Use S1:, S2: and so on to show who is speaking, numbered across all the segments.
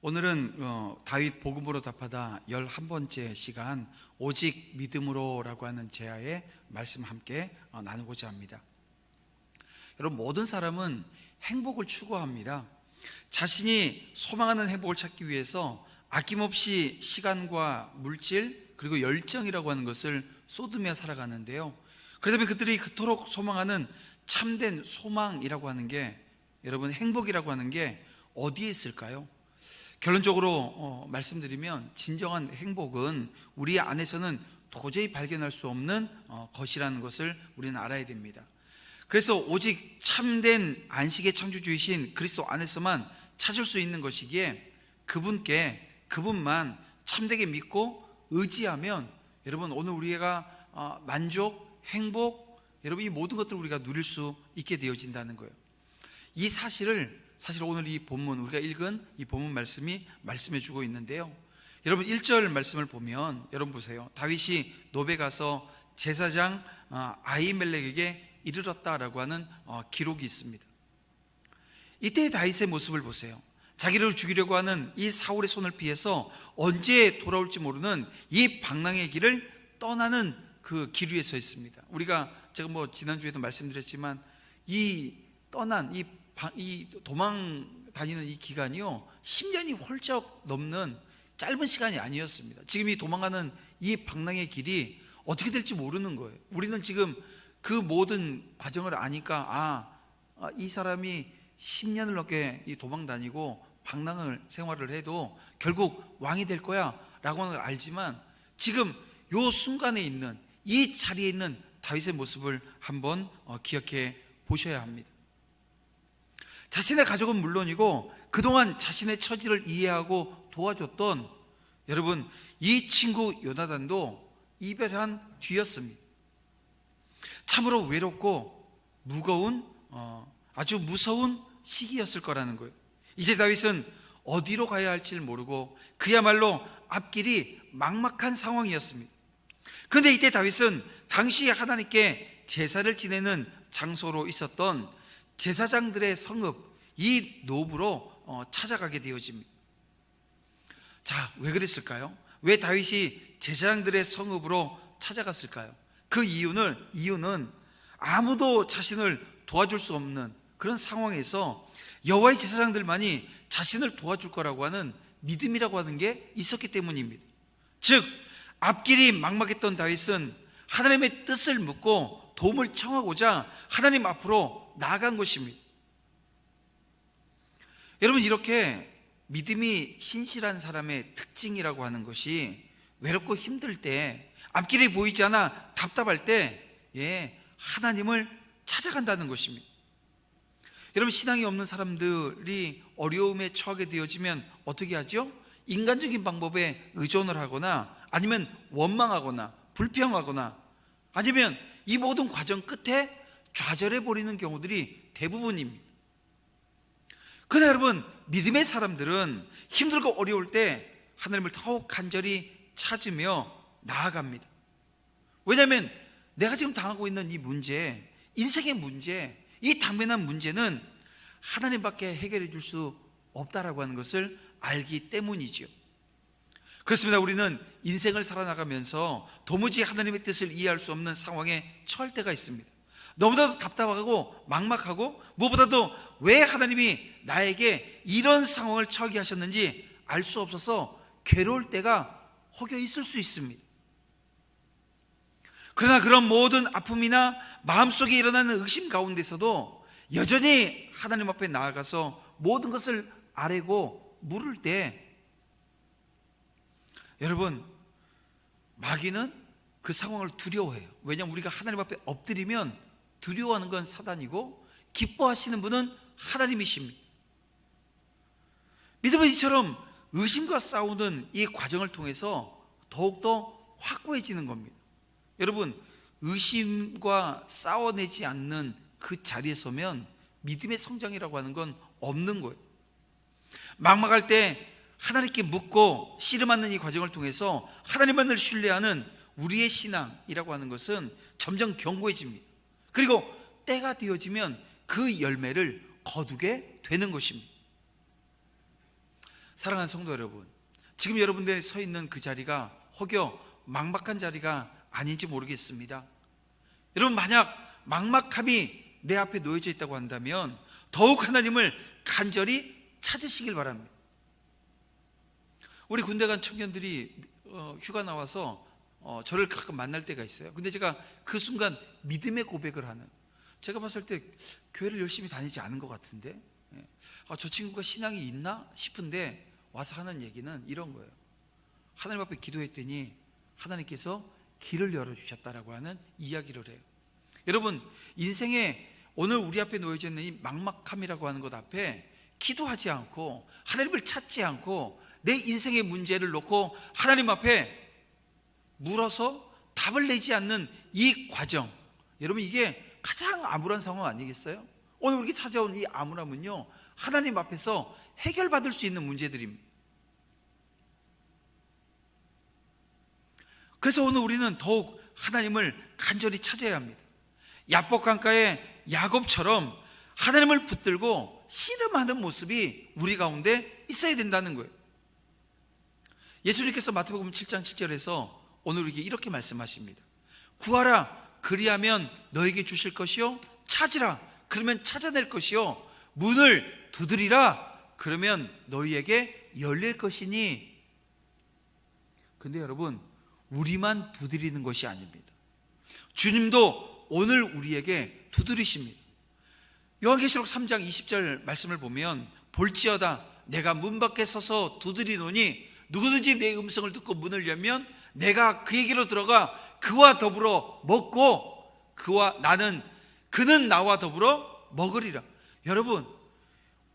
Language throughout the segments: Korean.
S1: 오늘은 다윗 복음으로 답하다 11번째 시간 오직 믿음으로라고 하는 제야의 말씀 함께 나누고자 합니다. 여러분, 모든 사람은 행복을 추구합니다. 자신이 소망하는 행복을 찾기 위해서 아낌없이 시간과 물질 그리고 열정이라고 하는 것을 쏟으며 살아가는데요, 그렇다면 그들이 그토록 소망하는 참된 소망이라고 하는 게, 여러분, 행복이라고 하는 게 어디에 있을까요? 결론적으로 말씀드리면 진정한 행복은 우리 안에서는 도저히 발견할 수 없는 것이라는 것을 우리는 알아야 됩니다. 그래서 오직 참된 안식의 창조주이신 그리스도 안에서만 찾을 수 있는 것이기에 그분만 참되게 믿고 의지하면, 여러분, 오늘 우리가 만족, 행복, 여러분, 이 모든 것들을 우리가 누릴 수 있게 되어진다는 거예요. 이 사실 오늘 이 본문, 우리가 읽은 이 본문 말씀이 말씀해 주고 있는데요, 여러분 1절 말씀을 보면, 여러분 보세요. 다윗이 노베 가서 제사장 아히멜렉에게 이르렀다라고 하는 기록이 있습니다. 이때 다윗의 모습을 보세요. 자기를 죽이려고 하는 이 사울의 손을 피해서 언제 돌아올지 모르는 이 방랑의 길을 떠나는 그 길 위에 서 있습니다. 제가 지난주에도 말씀드렸지만 이 도망 다니는 이 기간이요, 10년이 훌쩍 넘는 짧은 시간이 아니었습니다. 지금 이 도망가는 이 방랑의 길이 어떻게 될지 모르는 거예요. 우리는 지금 그 모든 과정을 아니까 이 사람이 10년을 넘게 이 도망 다니고 방랑을 생활을 해도 결국 왕이 될 거야 라고 하는 걸 알지만, 지금 요 순간에 있는 이 자리에 있는 다윗의 모습을 한번 기억해 보셔야 합니다. 자신의 가족은 물론이고 그동안 자신의 처지를 이해하고 도와줬던, 여러분, 이 친구 요나단도 이별한 뒤였습니다. 참으로 외롭고 무거운 아주 무서운 시기였을 거라는 거예요. 이제 다윗은 어디로 가야 할지를 모르고 그야말로 앞길이 막막한 상황이었습니다. 그런데 이때 다윗은 당시 하나님께 제사를 지내는 장소로 있었던 제사장들의 성읍, 이 노브로 찾아가게 되어집니다. 자, 왜 그랬을까요? 왜 다윗이 제사장들의 성읍으로 찾아갔을까요? 그 이유는 아무도 자신을 도와줄 수 없는 그런 상황에서 여호와의 제사장들만이 자신을 도와줄 거라고 하는 믿음이라고 하는 게 있었기 때문입니다. 즉, 앞길이 막막했던 다윗은 하나님의 뜻을 묻고 도움을 청하고자 하나님 앞으로 나아간 것입니다. 여러분, 이렇게 믿음이 신실한 사람의 특징이라고 하는 것이 외롭고 힘들 때, 앞길이 보이지 않아 답답할 때 하나님을 찾아간다는 것입니다. 여러분, 신앙이 없는 사람들이 어려움에 처하게 되어지면 어떻게 하죠? 인간적인 방법에 의존을 하거나, 아니면 원망하거나 불평하거나, 아니면 이 모든 과정 끝에 좌절해 버리는 경우들이 대부분입니다. 그러나 여러분, 믿음의 사람들은 힘들고 어려울 때 하나님을 더욱 간절히 찾으며 나아갑니다. 왜냐하면 내가 지금 당하고 있는 이 문제, 인생의 문제, 이 당면한 문제는 하나님밖에 해결해 줄 수 없다라고 하는 것을 알기 때문이죠. 그렇습니다. 우리는 인생을 살아나가면서 도무지 하나님의 뜻을 이해할 수 없는 상황에 처할 때가 있습니다. 너무나도 답답하고 막막하고, 무엇보다도 왜 하나님이 나에게 이런 상황을 처하게 하셨는지 알 수 없어서 괴로울 때가 혹여 있을 수 있습니다. 그러나 그런 모든 아픔이나 마음속에 일어나는 의심 가운데서도 여전히 하나님 앞에 나아가서 모든 것을 아뢰고 물을 때, 여러분, 마귀는 그 상황을 두려워해요. 왜냐하면 우리가 하나님 앞에 엎드리면 두려워하는 건 사단이고 기뻐하시는 분은 하나님이십니다. 믿음은 이처럼 의심과 싸우는 이 과정을 통해서 더욱더 확고해지는 겁니다. 여러분, 의심과 싸워내지 않는 그 자리에 서면 믿음의 성장이라고 하는 건 없는 거예요. 막막할 때 하나님께 묻고 씨름하는 이 과정을 통해서 하나님만을 신뢰하는 우리의 신앙이라고 하는 것은 점점 견고해집니다. 그리고 때가 되어지면 그 열매를 거두게 되는 것입니다. 사랑하는 성도 여러분, 지금 여러분들이 서 있는 그 자리가 혹여 막막한 자리가 아닌지 모르겠습니다. 여러분, 만약 막막함이 내 앞에 놓여져 있다고 한다면 더욱 하나님을 간절히 찾으시길 바랍니다. 우리 군대 간 청년들이 휴가 나와서 저를 가끔 만날 때가 있어요. 근데 제가 그 순간 믿음의 고백을 하는, 제가 봤을 때 교회를 열심히 다니지 않은 것 같은데, 저 친구가 신앙이 있나 싶은데 와서 하는 얘기는 이런 거예요. 하나님 앞에 기도했더니 하나님께서 길을 열어주셨다라고 하는 이야기를 해요. 여러분, 인생에 오늘 우리 앞에 놓여져 있는 이 막막함이라고 하는 것 앞에 기도하지 않고 하나님을 찾지 않고 내 인생의 문제를 놓고 하나님 앞에 물어서 답을 내지 않는 이 과정, 여러분, 이게 가장 암울한 상황 아니겠어요? 오늘 우리에게 찾아온 이 암울함은요, 하나님 앞에서 해결받을 수 있는 문제들입니다. 그래서 오늘 우리는 더욱 하나님을 간절히 찾아야 합니다. 야복 강가의 야곱처럼 하나님을 붙들고 씨름하는 모습이 우리 가운데 있어야 된다는 거예요. 예수님께서 마태복음 7장 7절에서 오늘 우리에게 이렇게 말씀하십니다. 구하라, 그리하면 너에게 주실 것이요, 찾으라, 그러면 찾아낼 것이요, 문을 두드리라, 그러면 너희에게 열릴 것이니. 근데 여러분, 우리만 두드리는 것이 아닙니다. 주님도 오늘 우리에게 두드리십니다. 요한계시록 3장 20절 말씀을 보면, 볼지어다 내가 문 밖에 서서 두드리노니 누구든지 내 음성을 듣고 문을 열면 내가 그에게로 들어가 그와 더불어 먹고 그는 나와 더불어 먹으리라. 여러분,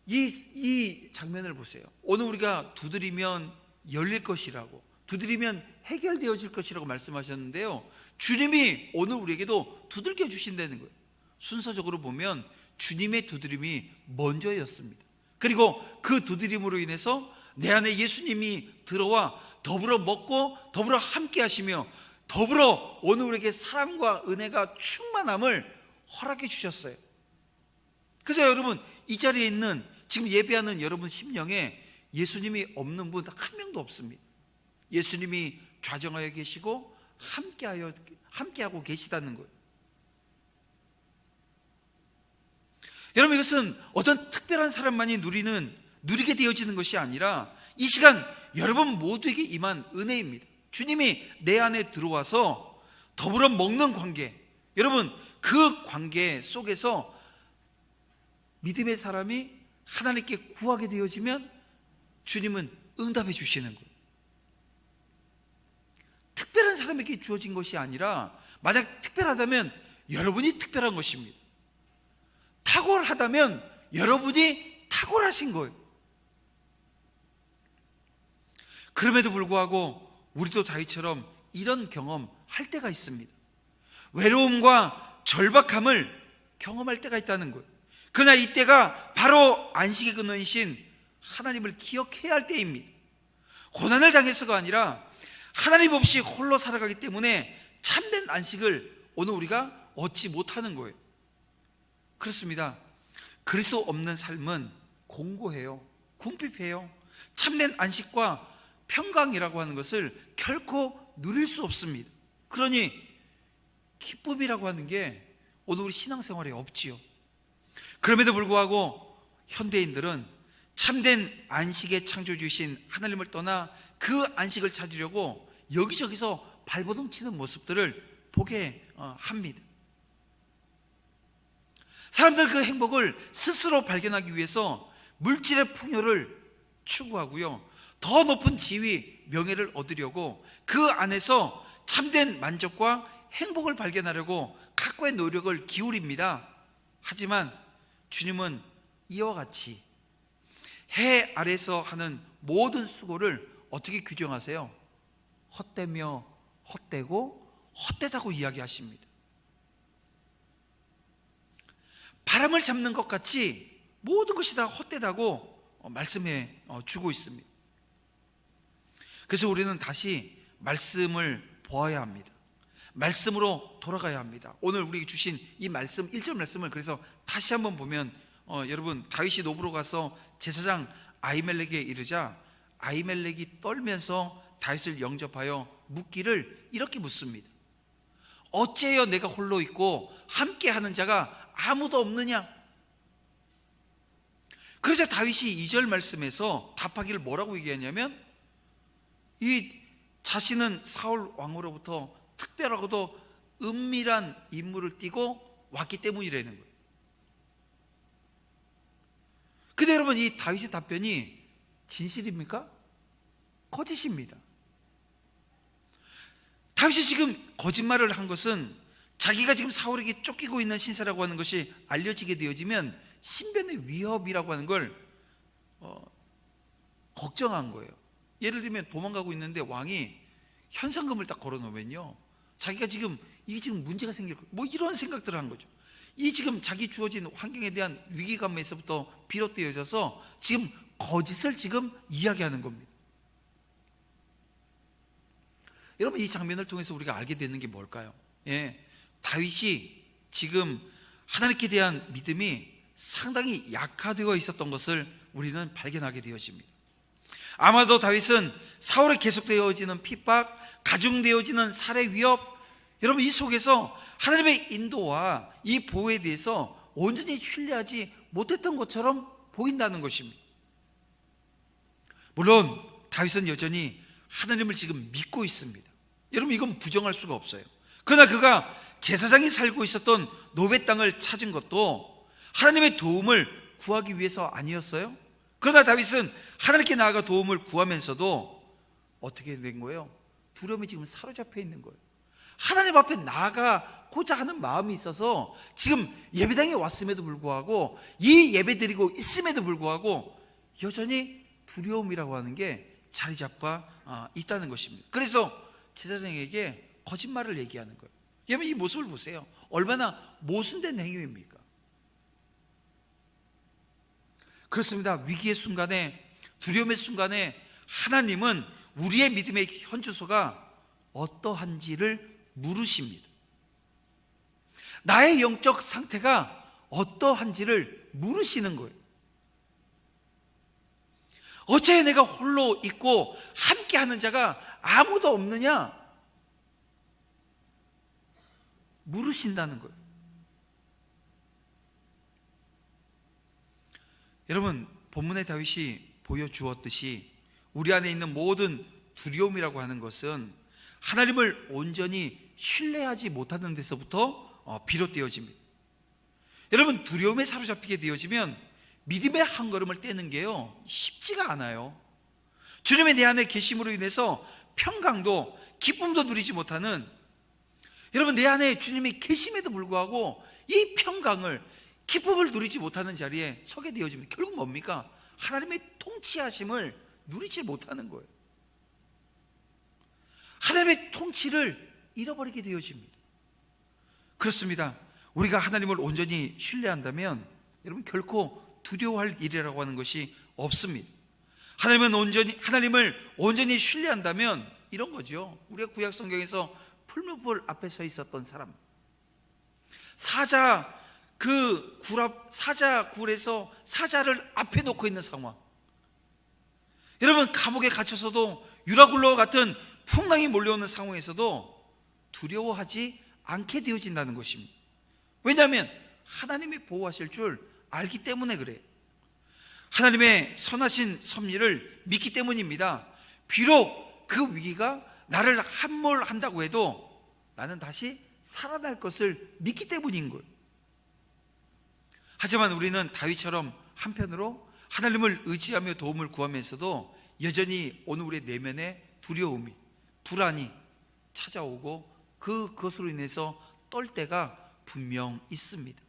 S1: 이 장면을 보세요. 오늘 우리가 두드리면 열릴 것이라고, 두드리면 해결되어질 것이라고 말씀하셨는데요, 주님이 오늘 우리에게도 두들겨 주신다는 거예요. 순서적으로 보면 주님의 두드림이 먼저였습니다. 그리고 그 두드림으로 인해서 내 안에 예수님이 들어와 더불어 먹고 더불어 함께 하시며 더불어 오늘 우리에게 사랑과 은혜가 충만함을 허락해 주셨어요. 그래서 여러분, 이 자리에 있는 지금 예배하는 여러분 심령에 예수님이 없는 분 한 명도 없습니다. 예수님이 좌정하여 계시고 함께하고 계시다는 거예요. 여러분, 이것은 어떤 특별한 사람만이 누리게 되어지는 것이 아니라 이 시간 여러분 모두에게 임한 은혜입니다. 주님이 내 안에 들어와서 더불어 먹는 관계, 여러분, 그 관계 속에서 믿음의 사람이 하나님께 구하게 되어지면 주님은 응답해 주시는 거예요. 특별한 사람에게 주어진 것이 아니라, 만약 특별하다면 여러분이 특별한 것입니다. 탁월하다면 여러분이 탁월하신 거예요. 그럼에도 불구하고 우리도 다윗처럼 이런 경험할 때가 있습니다. 외로움과 절박함을 경험할 때가 있다는 거예요. 그러나 이때가 바로 안식의 근원이신 하나님을 기억해야 할 때입니다. 고난을 당해서가 아니라 하나님 없이 홀로 살아가기 때문에 참된 안식을 오늘 우리가 얻지 못하는 거예요. 그렇습니다. 그리스도 없는 삶은 공고해요. 궁핍해요. 참된 안식과 평강이라고 하는 것을 결코 누릴 수 없습니다. 그러니 기쁨이라고 하는 게 오늘 우리 신앙생활에 없지요. 그럼에도 불구하고 현대인들은 참된 안식의 창조주이신 하나님을 떠나 그 안식을 찾으려고 여기저기서 발버둥 치는 모습들을 보게 합니다. 사람들 그 행복을 스스로 발견하기 위해서 물질의 풍요를 추구하고요, 더 높은 지위, 명예를 얻으려고 그 안에서 참된 만족과 행복을 발견하려고 각고의 노력을 기울입니다. 하지만 주님은 이와 같이 해 아래서 하는 모든 수고를 어떻게 규정하세요? 헛되며 헛되고 헛되다고 이야기하십니다. 바람을 잡는 것 같이 모든 것이 다 헛되다고 말씀해 주고 있습니다. 그래서 우리는 다시 말씀을 보아야 합니다. 말씀으로 돌아가야 합니다. 오늘 우리에게 주신 이 말씀, 1절 말씀을 그래서 다시 한번 보면 여러분, 다윗이 노브로 가서 제사장 아히멜렉에게 이르자 아히멜렉이 떨면서 다윗을 영접하여 묻기를 이렇게 묻습니다. 어째여 내가 홀로 있고 함께하는 자가 아무도 없느냐? 그래서 다윗이 2절 말씀에서 답하기를 뭐라고 얘기하냐면, 이 자신은 사울 왕으로부터 특별하고도 은밀한 임무를 띠고 왔기 때문이라는 거예요. 근데 여러분, 이 다윗의 답변이 진실입니까? 거짓입니다. 다윗이 지금 거짓말을 한 것은 자기가 지금 사울에게 쫓기고 있는 신세라고 하는 것이 알려지게 되어지면 신변의 위협이라고 하는 걸 걱정한 거예요. 예를 들면 도망가고 있는데 왕이 현상금을 딱 걸어놓으면요, 자기가 지금 이게 지금 문제가 생길 거예요. 뭐 이런 생각들을 한 거죠. 이 지금 자기 주어진 환경에 대한 위기감에서부터 비롯되어져서 지금 거짓을 지금 이야기하는 겁니다. 여러분, 이 장면을 통해서 우리가 알게 되는 게 뭘까요? 다윗이 지금 하나님께 대한 믿음이 상당히 약화되어 있었던 것을 우리는 발견하게 되어집니다. 아마도 다윗은 사울에 계속되어지는 핍박, 가중되어지는 살해 위협, 여러분 이 속에서 하나님의 인도와 이 보호에 대해서 온전히 신뢰하지 못했던 것처럼 보인다는 것입니다. 물론 다윗은 여전히 하나님을 지금 믿고 있습니다. 여러분, 이건 부정할 수가 없어요. 그러나 그가 제사장이 살고 있었던 노베 땅을 찾은 것도 하나님의 도움을 구하기 위해서 아니었어요? 그러나 다윗은 하나님께 나아가 도움을 구하면서도 어떻게 된 거예요? 두려움이 지금 사로잡혀 있는 거예요. 하나님 앞에 나아가고자 하는 마음이 있어서 지금 예배당에 왔음에도 불구하고, 이 예배 드리고 있음에도 불구하고 여전히 두려움이라고 하는 게 자리 잡고 있다는 것입니다. 그래서 제사장에게 거짓말을 얘기하는 거예요. 여러분, 이 모습을 보세요. 얼마나 모순된 행위입니까? 그렇습니다. 위기의 순간에, 두려움의 순간에 하나님은 우리의 믿음의 현주소가 어떠한지를 물으십니다. 나의 영적 상태가 어떠한지를 물으시는 거예요. 어째 내가 홀로 있고 함께하는 자가 아무도 없느냐? 물으신다는 거예요. 여러분, 본문의 다윗이 보여주었듯이 우리 안에 있는 모든 두려움이라고 하는 것은 하나님을 온전히 신뢰하지 못하는 데서부터 비롯되어집니다. 여러분, 두려움에 사로잡히게 되어지면 믿음의 한 걸음을 떼는 게요, 쉽지가 않아요. 주님의 내 안에 계심으로 인해서 평강도 기쁨도 누리지 못하는, 여러분 내 안에 주님이 계심에도 불구하고 이 평강을, 기쁨을 누리지 못하는 자리에 서게 되어집니다. 결국 뭡니까? 하나님의 통치하심을 누리지 못하는 거예요. 하나님의 통치를 잃어버리게 되어집니다. 그렇습니다. 우리가 하나님을 온전히 신뢰한다면 여러분 결코 두려워할 일이라고 하는 것이 없습니다. 하나님을 온전히 신뢰한다면 이런 거죠. 우리가 구약 성경에서 풀무불 앞에 서 있었던 사람, 사자굴에서 사자를 앞에 놓고 있는 상황. 여러분, 감옥에 갇혀서도 유라굴로와 같은 풍랑이 몰려오는 상황에서도 두려워하지 않게 되어진다는 것입니다. 왜냐하면 하나님이 보호하실 줄 알기 때문에 그래요. 하나님의 선하신 섭리를 믿기 때문입니다. 비록 그 위기가 나를 함몰한다고 해도 나는 다시 살아날 것을 믿기 때문인 거예요. 하지만 우리는 다윗처럼 한편으로 하나님을 의지하며 도움을 구하면서도 여전히 오늘 우리의 내면에 두려움이, 불안이 찾아오고 그것으로 인해서 떨 때가 분명 있습니다.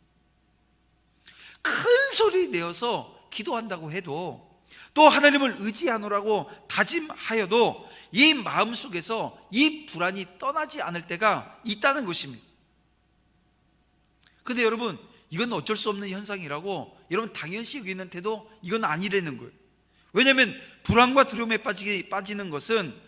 S1: 큰 소리 내어서 기도한다고 해도, 또 하나님을 의지하노라고 다짐하여도 이 마음속에서 이 불안이 떠나지 않을 때가 있다는 것입니다. 그런데 여러분, 이건 어쩔 수 없는 현상이라고 여러분 당연시 여기는 태도, 이건 아니라는 거예요. 왜냐하면 불안과 두려움에 빠지는 것은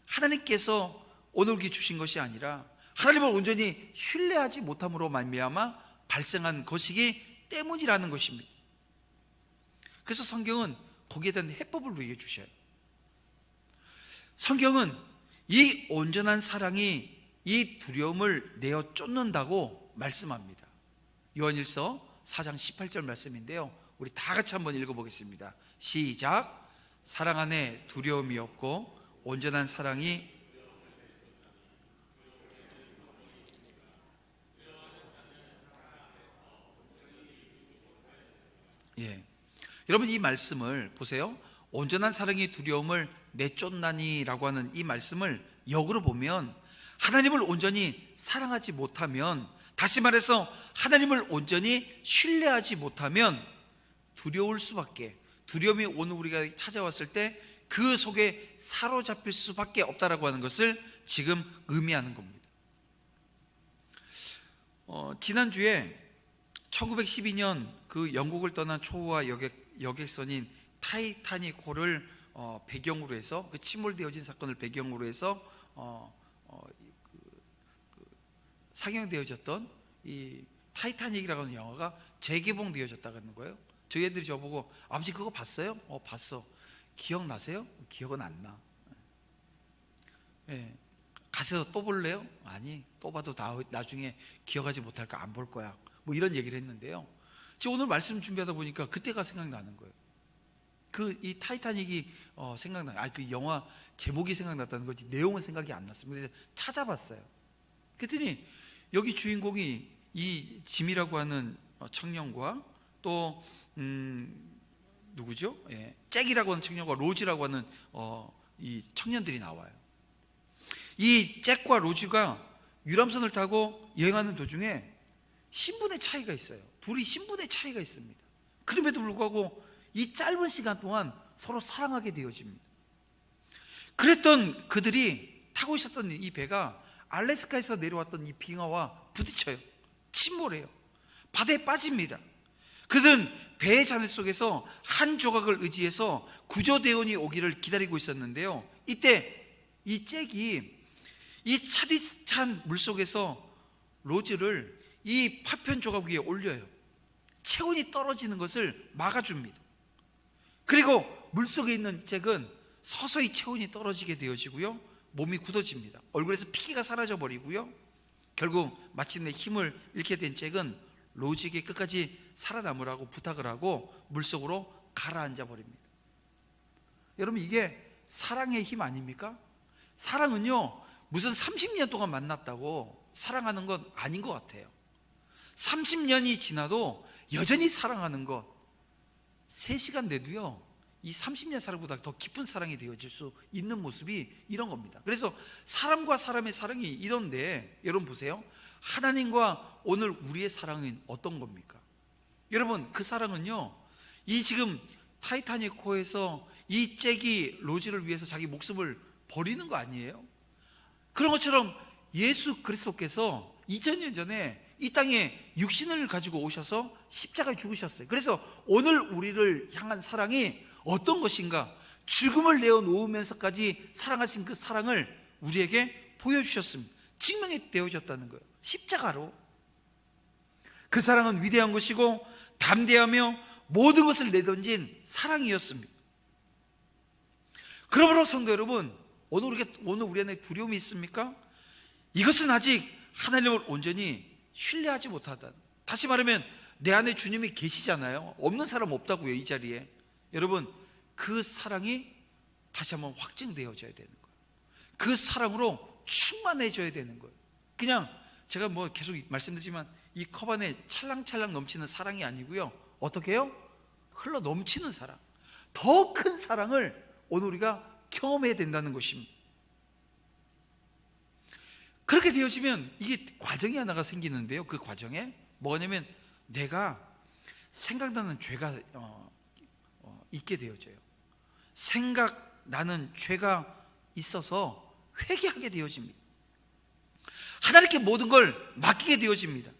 S1: 하나님께서 오늘 우리에게 주신 것이 아니라 하나님을 온전히 신뢰하지 못함으로 말미암아 발생한 것이기 때문이라는 것입니다. 그래서 성경은 거기에 대한 해법을 우리에게 주셔요. 성경은 이 온전한 사랑이 이 두려움을 내어 쫓는다고 말씀합니다. 요한일서 4장 18절 말씀인데요, 우리 다 같이 한번 읽어보겠습니다. 시작. 사랑 안에 두려움이 없고 온전한 사랑이 여러분, 이 말씀을 보세요. 온전한 사랑이 두려움을 내쫓나니라고 하는 이 말씀을 역으로 보면, 하나님을 온전히 사랑하지 못하면, 다시 말해서 하나님을 온전히 신뢰하지 못하면 두려울 수밖에, 두려움이 오늘 우리가 찾아왔을 때 그 속에 사로잡힐 수밖에 없다라고 하는 것을 지금 의미하는 겁니다. 지난주에 1912년 그 영국을 떠난 초호화 여객선인 타이타닉호를 배경으로 해서, 그 침몰되어진 사건을 배경으로 해서 상영되어졌던 이 타이타닉이라고 하는 영화가 재개봉되어졌다는 거예요. 저희 애들이 저보고 아버지 그거 봤어요? 봤어. 기억나세요? 기억은 안 나. 가서 또 볼래요? 아니, 또 봐도 나중에 기억하지 못할까, 안 볼 거야. 뭐 이런 얘기를 했는데요, 지금 오늘 말씀 준비하다 보니까 그때가 생각나는 거예요. 이 타이타닉이 그 영화 제목이 생각났다는 거지 내용은 생각이 안 났습니다. 그래서 찾아봤어요. 그랬더니 여기 주인공이 이 짐이라고 하는 청년과 또 누구죠? 잭이라고 하는 청년과 로즈라고 하는 이 청년들이 나와요. 이 잭과 로즈가 유람선을 타고 여행하는 도중에 신분의 차이가 있어요. 둘이 신분의 차이가 있습니다. 그럼에도 불구하고 이 짧은 시간 동안 서로 사랑하게 되어집니다. 그랬던 그들이 타고 있었던 이 배가 알래스카에서 내려왔던 이 빙하와 부딪혀요. 침몰해요. 바다에 빠집니다. 그들은 배의 잔해 속에서 한 조각을 의지해서 구조대원이 오기를 기다리고 있었는데요, 이때 이 잭이 이 차디찬 물속에서 로즈를 이 파편 조각 위에 올려요. 체온이 떨어지는 것을 막아줍니다. 그리고 물속에 있는 잭은 서서히 체온이 떨어지게 되어지고요, 몸이 굳어집니다. 얼굴에서 피가 사라져버리고요, 결국 마침내 힘을 잃게 된 잭은 로즈에게 끝까지 살아남으라고 부탁을 하고 물속으로 가라앉아 버립니다. 여러분, 이게 사랑의 힘 아닙니까? 사랑은요, 무슨 30년 동안 만났다고 사랑하는 건 아닌 것 같아요. 30년이 지나도 여전히 사랑하는 것, 3시간 내도요, 이 30년 사랑보다 더 깊은 사랑이 되어질 수 있는 모습이 이런 겁니다. 그래서 사람과 사람의 사랑이 이런데, 여러분 보세요. 하나님과 오늘 우리의 사랑은 어떤 겁니까? 여러분, 그 사랑은요, 이 지금 타이타닉호에서 이 잭이 로즈를 위해서 자기 목숨을 버리는 거 아니에요? 그런 것처럼 예수 그리스도께서 2000년 전에 이 땅에 육신을 가지고 오셔서 십자가에 죽으셨어요. 그래서 오늘 우리를 향한 사랑이 어떤 것인가, 죽음을 내어놓으면서까지 사랑하신 그 사랑을 우리에게 보여주셨습니다. 증명이 되어졌다는 거예요. 십자가로. 그 사랑은 위대한 것이고 담대하며 모든 것을 내던진 사랑이었습니다. 그러므로 성도 여러분, 오늘 우리 안에 두려움이 있습니까? 이것은 아직 하나님을 온전히 신뢰하지 못하다. 다시 말하면 내 안에 주님이 계시잖아요. 없는 사람 없다고요, 이 자리에. 여러분, 그 사랑이 다시 한번 확증되어져야 되는 거예요. 그 사랑으로 충만해져야 되는 거예요. 그냥 제가 뭐 계속 말씀드리지만 이 컵 안에 찰랑찰랑 넘치는 사랑이 아니고요, 어떻게 해요? 흘러 넘치는 사랑, 더 큰 사랑을 오늘 우리가 경험해야 된다는 것입니다. 그렇게 되어지면 이게 과정이 하나가 생기는데요, 그 과정에 뭐냐면 내가 생각나는 죄가 있게 되어져요. 생각나는 죄가 있어서 회개하게 되어집니다. 하나님께 모든 걸 맡기게 되어집니다.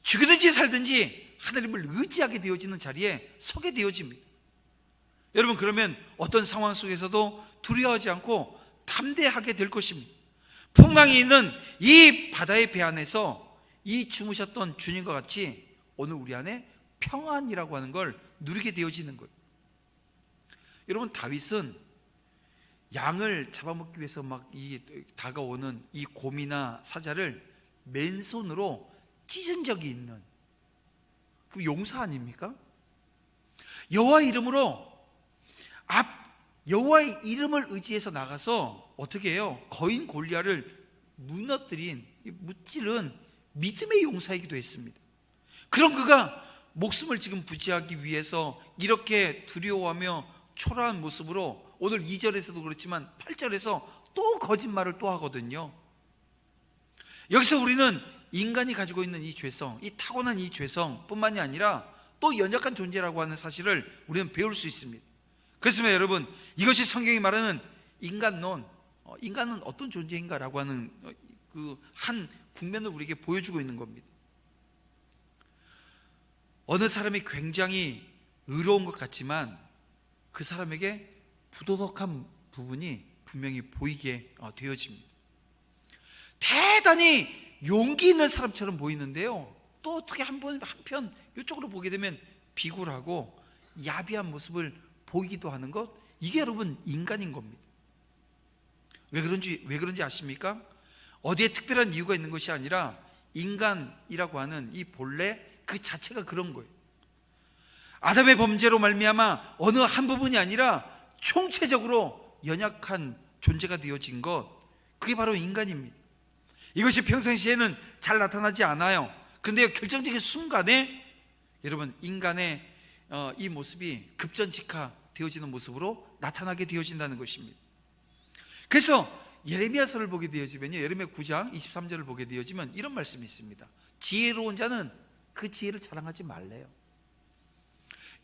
S1: 죽이든지 살든지 하나님을 의지하게 되어지는 자리에 서게 되어집니다. 여러분, 그러면 어떤 상황 속에서도 두려워하지 않고 담대하게 될 것입니다. 풍랑이 있는 이 바다의 배 안에서 이 주무셨던 주님과 같이 오늘 우리 안에 평안이라고 하는 걸 누리게 되어지는 거예요. 여러분, 다윗은 양을 잡아먹기 위해서 막 다가오는 이 곰이나 사자를 맨손으로 찢은 적이 있는, 그 용사 아닙니까? 여호와의 이름을 의지해서 나가서 어떻게 해요? 거인 골리앗을 무찌른 믿음의 용사이기도 했습니다. 그런 그가 목숨을 지금 부지하기 위해서 이렇게 두려워하며 초라한 모습으로 오늘 2절에서도 그렇지만 8절에서 또 거짓말을 또 하거든요. 여기서 우리는 인간이 가지고 있는 이 죄성, 이 타고난 이 죄성 뿐만이 아니라 또 연약한 존재라고 하는 사실을 우리는 배울 수 있습니다. 그렇습니다. 여러분, 이것이 성경이 말하는 인간론, 인간은 어떤 존재인가라고 하는 그 한 국면을 우리에게 보여주고 있는 겁니다. 어느 사람이 굉장히 의로운 것 같지만 그 사람에게 부도덕한 부분이 분명히 보이게 되어집니다. 대단히 용기 있는 사람처럼 보이는데요, 또 어떻게 한편 이쪽으로 보게 되면 비굴하고 야비한 모습을 보이기도 하는 것, 이게 여러분 인간인 겁니다. 왜 그런지 아십니까? 어디에 특별한 이유가 있는 것이 아니라 인간이라고 하는 이 본래 그 자체가 그런 거예요. 아담의 범죄로 말미암아 어느 한 부분이 아니라 총체적으로 연약한 존재가 되어진 것, 그게 바로 인간입니다. 이것이 평상시에는 잘 나타나지 않아요. 근데 결정적인 순간에 여러분, 인간의 이 모습이 급전직하 되어지는 모습으로 나타나게 되어진다는 것입니다. 그래서 예레미야서를 보게 되어지면요, 예레미야 9장 23절을 보게 되어지면 이런 말씀이 있습니다. 지혜로운 자는 그 지혜를 자랑하지 말래요.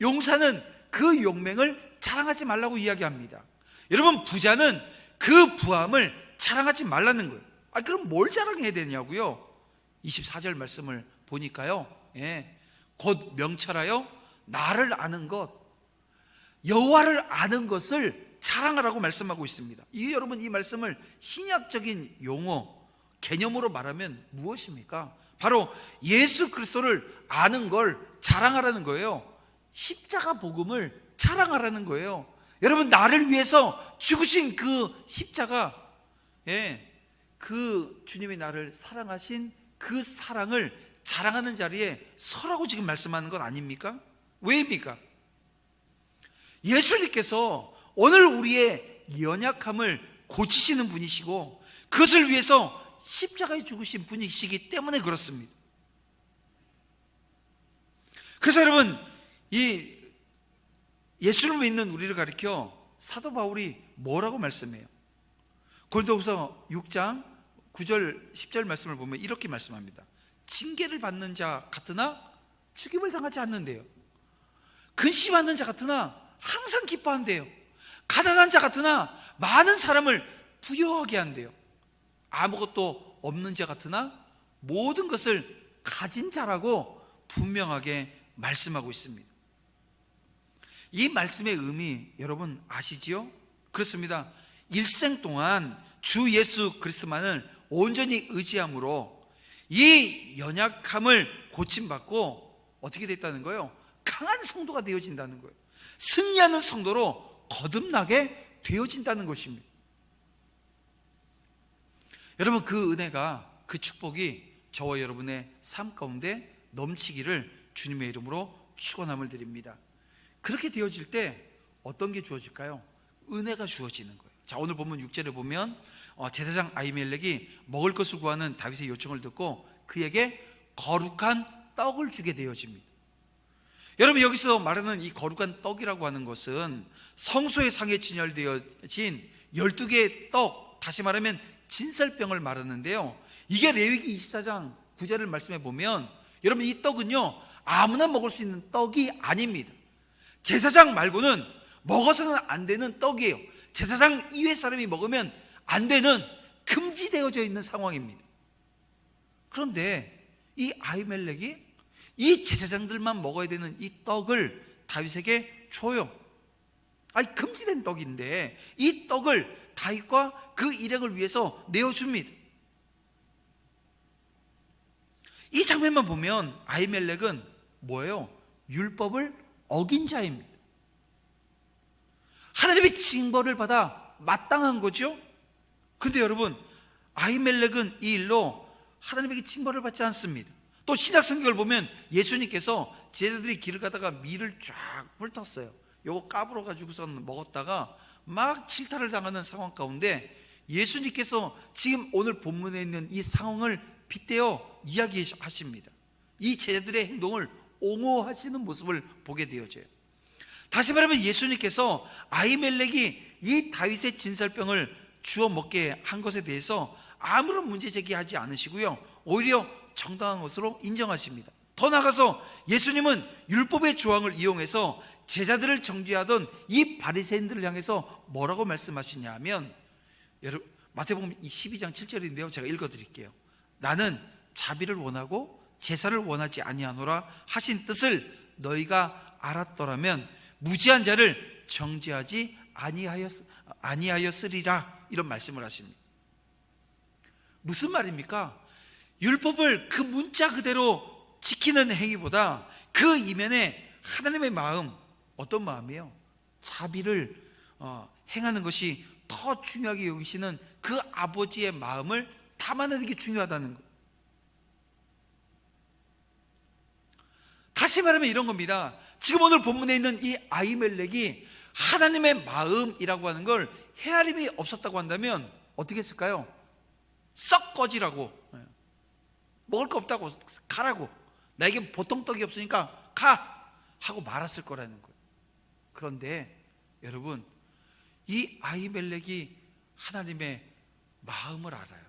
S1: 용사는 그 용맹을 자랑하지 말라고 이야기합니다. 여러분, 부자는 그 부함을 자랑하지 말라는 거예요. 그럼 뭘 자랑해야 되냐고요? 24절 말씀을 보니까요, 곧 명철하여 나를 아는 것, 여호와를 아는 것을 자랑하라고 말씀하고 있습니다. 여러분, 이 말씀을 신약적인 용어, 개념으로 말하면 무엇입니까? 바로 예수 그리스도를 아는 걸 자랑하라는 거예요. 십자가 복음을 자랑하라는 거예요. 여러분, 나를 위해서 죽으신 그 십자가, 그 주님이 나를 사랑하신 그 사랑을 자랑하는 자리에 서라고 지금 말씀하는 것 아닙니까? 왜입니까? 예수님께서 오늘 우리의 연약함을 고치시는 분이시고 그것을 위해서 십자가에 죽으신 분이시기 때문에 그렇습니다. 그래서 여러분, 이 예수를 믿는 우리를 가리켜 사도 바울이 뭐라고 말씀해요? 고린도후서 6장 9절 10절 말씀을 보면 이렇게 말씀합니다. 징계를 받는 자 같으나 죽임을 당하지 않는데요, 근심하는 자 같으나 항상 기뻐한대요, 가난한 자 같으나 많은 사람을 부유하게 한대요, 아무것도 없는 자 같으나 모든 것을 가진 자라고 분명하게 말씀하고 있습니다. 이 말씀의 의미 여러분 아시지요? 그렇습니다. 일생 동안 주 예수 그리스도만을 온전히 의지함으로 이 연약함을 고침받고 어떻게 됐다는 거예요? 강한 성도가 되어진다는 거예요. 승리하는 성도로 거듭나게 되어진다는 것입니다. 여러분, 그 은혜가, 그 축복이 저와 여러분의 삶 가운데 넘치기를 주님의 이름으로 축원함을 드립니다. 그렇게 되어질 때 어떤 게 주어질까요? 은혜가 주어지는 거예요. 자, 오늘 본문 6절에 보면 제사장 아히멜렉이 먹을 것을 구하는 다윗의 요청을 듣고 그에게 거룩한 떡을 주게 되어집니다. 여러분, 여기서 말하는 이 거룩한 떡이라고 하는 것은 성소의 상에 진열되어진 12개의 떡, 다시 말하면 진설병을 말하는데요, 이게 레위기 24장 9절을 말씀해 보면 여러분, 이 떡은요 아무나 먹을 수 있는 떡이 아닙니다. 제사장 말고는 먹어서는 안 되는 떡이에요. 제사장 이외 사람이 먹으면 안 되는, 금지되어져 있는 상황입니다. 그런데 이 아히멜렉이 이 제사장들만 먹어야 되는 이 떡을 다윗에게 줘요. 금지된 떡인데 이 떡을 다윗과 그 일행을 위해서 내어줍니다. 이 장면만 보면 아히멜렉은 뭐예요? 율법을 어긴 자입니다. 하나님의 징벌을 받아 마땅한 거죠. 그런데 여러분, 아히멜렉은 이 일로 하나님에게 징벌을 받지 않습니다. 또 신약 성경을 보면 예수님께서 제자들이 길을 가다가 밀을 쫙 훑었어요. 요거 까불어 가지고선 먹었다가 막 질타를 당하는 상황 가운데 예수님께서 지금 오늘 본문에 있는 이 상황을 빗대어 이야기하십니다. 이 제자들의 행동을 옹호하시는 모습을 보게 되어져요. 다시 말하면 예수님께서 아히멜렉이 이 다윗의 진설병을 주워 먹게 한 것에 대해서 아무런 문제 제기하지 않으시고요, 오히려 정당한 것으로 인정하십니다. 더 나아가서 예수님은 율법의 조항을 이용해서 제자들을 정죄하던 이 바리새인들을 향해서 뭐라고 말씀하시냐 하면, 여러분 마태복음 12장 7절인데요, 제가 읽어드릴게요. 나는 자비를 원하고 제사를 원하지 아니하노라 하신 뜻을 너희가 알았더라면 무지한 자를 정죄하지 아니하였으리라, 이런 말씀을 하십니다. 무슨 말입니까? 율법을 그 문자 그대로 지키는 행위보다 그 이면에 하나님의 마음, 어떤 마음이에요? 자비를 행하는 것이 더 중요하게 여기시는 그 아버지의 마음을 담아내는 게 중요하다는 거예요. 다시 말하면 이런 겁니다. 지금 오늘 본문에 있는 이 아히멜렉이 하나님의 마음이라고 하는 걸 헤아림이 없었다고 한다면 어떻게 했을까요? 썩 꺼지라고, 먹을 거 없다고 가라고, 나에게 보통 떡이 없으니까 가 하고 말았을 거라는 거예요. 그런데 여러분, 이 아히멜렉이 하나님의 마음을 알아요.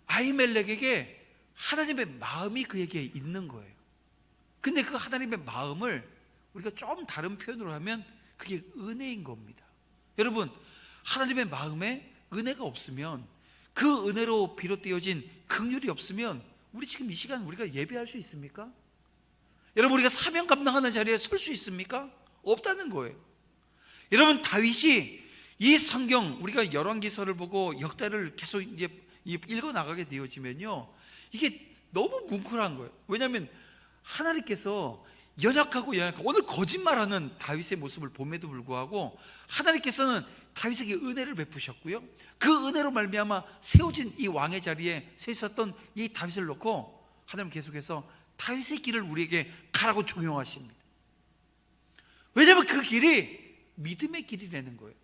S1: 아히멜렉에게 하나님의 마음이 그에게 있는 거예요. 근데 그 하나님의 마음을 우리가 좀 다른 표현으로 하면 그게 은혜인 겁니다. 여러분, 하나님의 마음에 은혜가 없으면, 그 은혜로 비롯되어진 긍휼이 없으면 우리 지금 이 시간 우리가 예배할 수 있습니까? 여러분, 우리가 사명 감당하는 자리에 설 수 있습니까? 없다는 거예요. 여러분, 다윗이 이 성경, 우리가 열왕기서를 보고 역대를 계속 이제 읽어 나가게 되어지면요, 이게 너무 뭉클한 거예요. 왜냐하면 하나님께서 연약하고 오늘 거짓말하는 다윗의 모습을 봄에도 불구하고 하나님께서는 다윗에게 은혜를 베푸셨고요, 그 은혜로 말미암아 세워진 이 왕의 자리에 서 있었던 이 다윗을 놓고 하나님 계속해서 다윗의 길을 우리에게 가라고 종용하십니다. 왜냐하면 그 길이 믿음의 길이라는 거예요.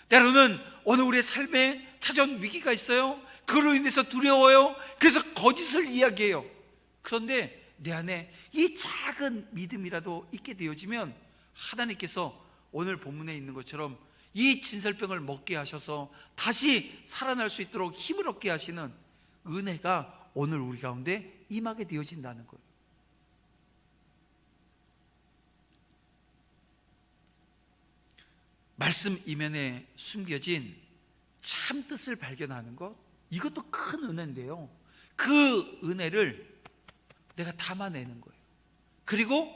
S1: 때로는 오늘 우리의 삶에 찾아온 위기가 있어요. 그걸로 인해서 두려워요. 그래서 거짓을 이야기해요. 그런데 내 안에 이 작은 믿음이라도 있게 되어지면 하나님께서 오늘 본문에 있는 것처럼 이 진설병을 먹게 하셔서 다시 살아날 수 있도록 힘을 얻게 하시는 은혜가 오늘 우리 가운데 임하게 되어진다는 거예요. 말씀 이면에 숨겨진 참 뜻을 발견하는 것, 이것도 큰 은혜인데요, 그 은혜를 내가 담아내는 거예요. 그리고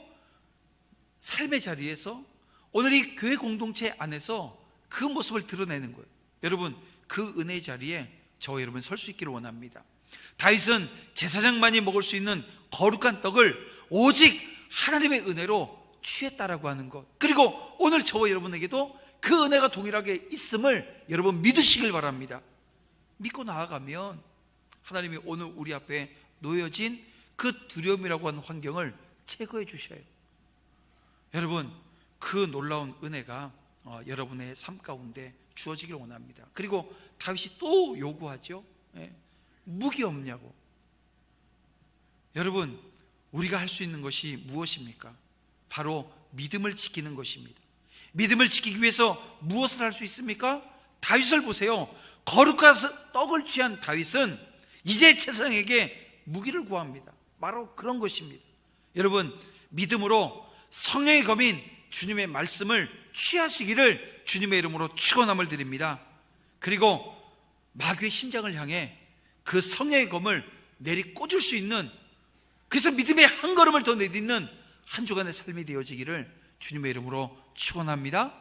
S1: 삶의 자리에서 오늘 이 교회 공동체 안에서 그 모습을 드러내는 거예요. 여러분, 그 은혜의 자리에 저와 여러분 설 수 있기를 원합니다. 다윗은 제사장만이 먹을 수 있는 거룩한 떡을 오직 하나님의 은혜로 취했다라고 하는 것, 그리고 오늘 저와 여러분에게도 그 은혜가 동일하게 있음을 여러분 믿으시길 바랍니다. 믿고 나아가면 하나님이 오늘 우리 앞에 놓여진 그 두려움이라고 하는 환경을 제거해 주셔요. 여러분, 그 놀라운 은혜가 여러분의 삶 가운데 주어지길 원합니다. 그리고 다윗이 또 요구하죠. 무기 없냐고. 여러분, 우리가 할 수 있는 것이 무엇입니까? 바로 믿음을 지키는 것입니다. 믿음을 지키기 위해서 무엇을 할 수 있습니까? 다윗을 보세요. 거룩한 떡을 취한 다윗은 이제 제사장에게 무기를 구합니다. 바로 그런 것입니다. 여러분, 믿음으로 성령의 검인 주님의 말씀을 취하시기를 주님의 이름으로 축원함을 드립니다. 그리고 마귀의 심장을 향해 그 성령의 검을 내리 꽂을 수 있는, 그래서 믿음의 한 걸음을 더 내딛는 한 주간의 삶이 되어지기를 주님의 이름으로 축원합니다.